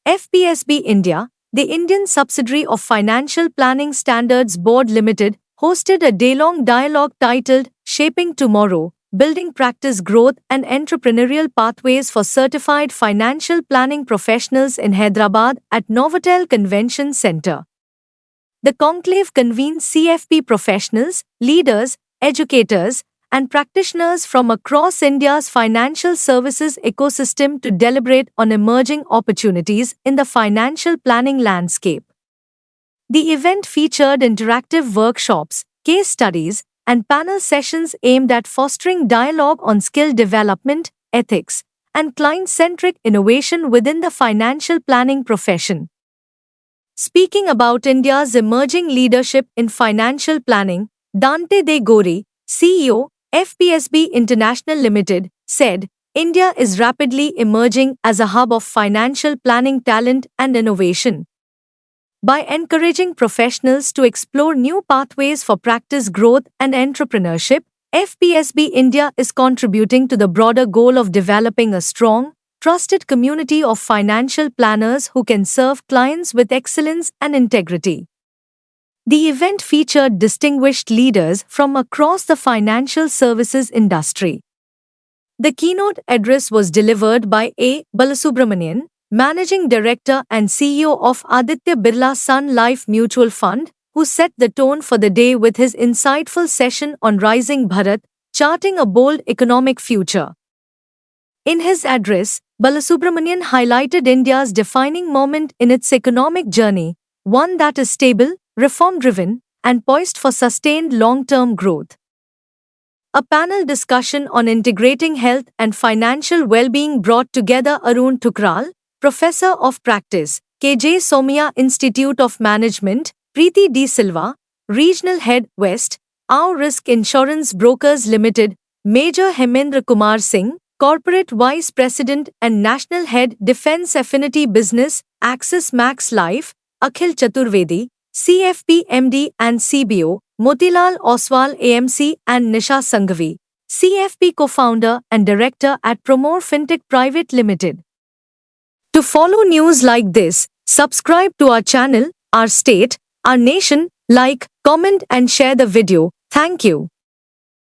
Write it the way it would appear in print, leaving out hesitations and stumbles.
FPSB India, the Indian subsidiary of Financial Planning Standards Board Limited, hosted a day-long dialogue titled Shaping Tomorrow, Building Practice Growth and Entrepreneurial Pathways for Certified Financial Planning Professionals in Hyderabad at Novotel Convention Center. The conclave convened CFP professionals, leaders, educators, and practitioners from across India's financial services ecosystem to deliberate on emerging opportunities in the financial planning landscape. The event featured interactive workshops, case studies, and panel sessions aimed at fostering dialogue on skill development, ethics, and client-centric innovation within the financial planning profession. Speaking about India's emerging leadership in financial planning, Dante De Gori, CEO, FPSB International Limited, said, India is rapidly emerging as a hub of financial planning talent and innovation. By encouraging professionals to explore new pathways for practice growth and entrepreneurship, FPSB India is contributing to the broader goal of developing a strong, trusted community of financial planners who can serve clients with excellence and integrity. The event featured distinguished leaders from across the financial services industry. The keynote address was delivered by A. Balasubramanian, Managing Director and CEO of Aditya Birla Sun Life Mutual Fund, who set the tone for the day with his insightful session on Rising Bharat, Charting a Bold Economic Future. In his address, Balasubramanian highlighted India's defining moment in its economic journey, one that is stable, reform-driven, and poised for sustained long-term growth. A panel discussion on integrating health and financial well-being brought together Arun Thukral, Professor of Practice, KJ Somia Institute of Management, Preeti D. Silva, Regional Head, West, Our Risk Insurance Brokers Limited, Major Hemendra Kumar Singh, Corporate Vice President and National Head, Defence Affinity Business, Axis Max Life, Akhil Chaturvedi, CFP MD and CBO, Motilal Oswal AMC and Nisha Sanghavi, CFP Co-founder and Director at Promore Fintech Private Limited. To follow news like this, subscribe to our channel, our state, our nation, like, comment and share the video. Thank you.